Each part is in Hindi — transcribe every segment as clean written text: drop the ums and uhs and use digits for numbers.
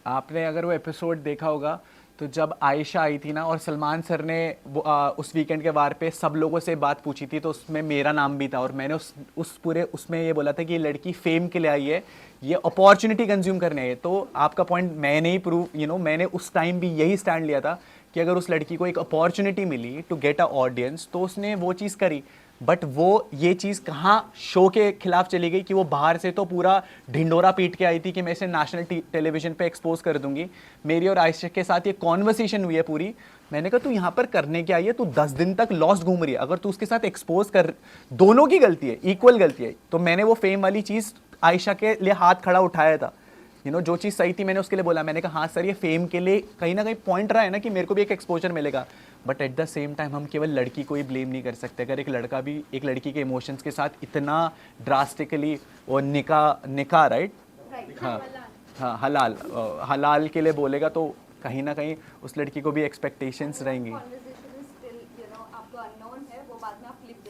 आपने अगर वो एपिसोड देखा होगा तो जब आयशा आई थी ना और सलमान सर ने उस वीकेंड के वार पे सब लोगों से बात पूछी थी, तो उसमें मेरा नाम भी था और मैंने उस पूरे उसमें ये बोला था कि ये लड़की फेम के लिए आई है, ये अपॉर्चुनिटी कंज्यूम करने आई है। तो आपका पॉइंट मैंने ही प्रूव मैंने उस टाइम भी यही स्टैंड लिया था कि अगर उस लड़की को एक अपॉर्चुनिटी मिली टू गेट अ ऑडियंस तो उसने वो चीज़ करी। बट वो ये चीज़ कहाँ शो के खिलाफ चली गई कि वो बाहर से तो पूरा ढिंडोरा पीट के आई थी कि मैं इसे नेशनल टेलीविजन पे एक्सपोज कर दूंगी। मेरी और आयशा के साथ ये कॉन्वर्सेशन हुई है पूरी। मैंने कहा तू यहाँ पर करने क्या आई है, तू 10 दिन तक लॉस्ट घूम रही है, अगर तू उसके साथ एक्सपोज कर, दोनों की गलती है, इक्वल गलती है। तो मैंने वो फेम वाली चीज़ आयशा के लिए हाथ खड़ा उठाया था। जो चीज़ सही थी मैंने उसके लिए बोला, मैंने कहा हाँ सर ये फेम के लिए कहीं ना कहीं पॉइंट रहा है ना कि मेरे को भी एक एक्सपोजर मिलेगा। But at the same time हम केवल लड़की को ही ब्लेम नहीं कर सकते। अगर एक लड़का भी एक लड़की के इमोशंस के साथ इतना ड्रास्टिकली वो निका राइट, हाँ हाँ हलाल हलाल के लिए बोलेगा तो कहीं ना कहीं उस लड़की को भी एक्सपेक्टेशंस रहेंगी।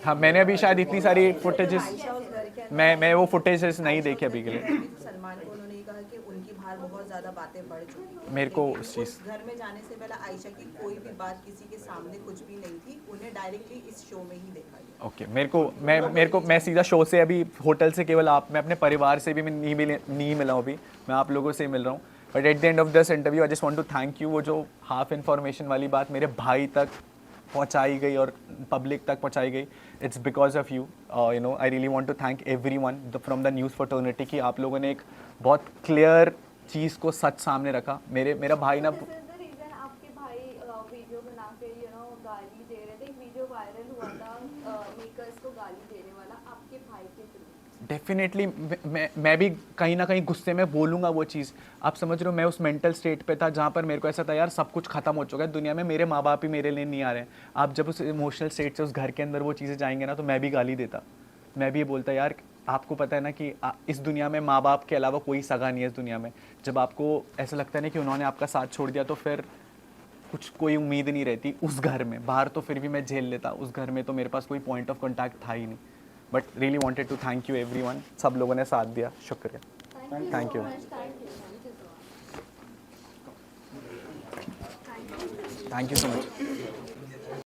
हाँ मैंने अभी शायद इतनी सारी फुटेजेस, मैं वो फुटेजेस नहीं देखे अभी के लिए। सलमान को उन्होंने कहा कि उनकी बाहर बहुत ज्यादा बातें बढ़ चुकी हैं। मेरे को उस चीज़ घर में जाने से पहले आयशा की कोई भी बात किसी के सामने कुछ भी नहीं थी, उन्हें डायरेक्टली इस शो में ही देखा गया। ओके मैं सीधा शो से अभी होटल से केवल मैं अपने परिवार से भी मैं नहीं मिला हूँ अभी, मैं आप लोगों से ही मिल रहा हूँ। But at the end of this interview I just want to thank you. वो जो हाफ इन्फॉर्मेशन वाली बात मेरे भाई तक पहुंचाई गई और पब्लिक तक पहुंचाई गई, it's because of you. I really want to thank everyone from the news fraternity कि आप लोगों ने एक बहुत क्लियर चीज़ को सच सामने रखा। मेरा भाई ना आपके भाई वीडियो बना के गाली दे रहे थे, एक वीडियो वायरल हुआ था मेकर्स को गाली देने वाला आपके भाई के थ्रू। डेफिनेटली मैं भी कहीं ना कहीं गुस्से में बोलूँगा वो चीज़। आप समझ रहे हो, मैं उस मेंटल स्टेट पे था जहाँ पर मेरे को ऐसा था यार सब कुछ खत्म हो चुका है दुनिया में, मेरे माँ बाप ही मेरे लिए नहीं आ रहे हैं। आप जब उस इमोशनल स्टेट से उस घर के अंदर वो चीज़ें जाएंगे ना तो मैं भी गाली देता, मैं भी ये बोलता यार आपको पता है ना कि इस दुनिया में माँ बाप के अलावा कोई सगा नहीं है इस दुनिया में। जब आपको ऐसा लगता है ना कि उन्होंने आपका साथ छोड़ दिया तो फिर कुछ कोई उम्मीद नहीं रहती उस घर में। बाहर तो फिर भी मैं झेल लेता, उस घर में तो मेरे पास कोई पॉइंट ऑफ कॉन्टैक्ट था ही नहीं। But really wanted to thank you everyone, सब लोगों ने साथ दिया, शुक्रिया, thank you, thank you so much.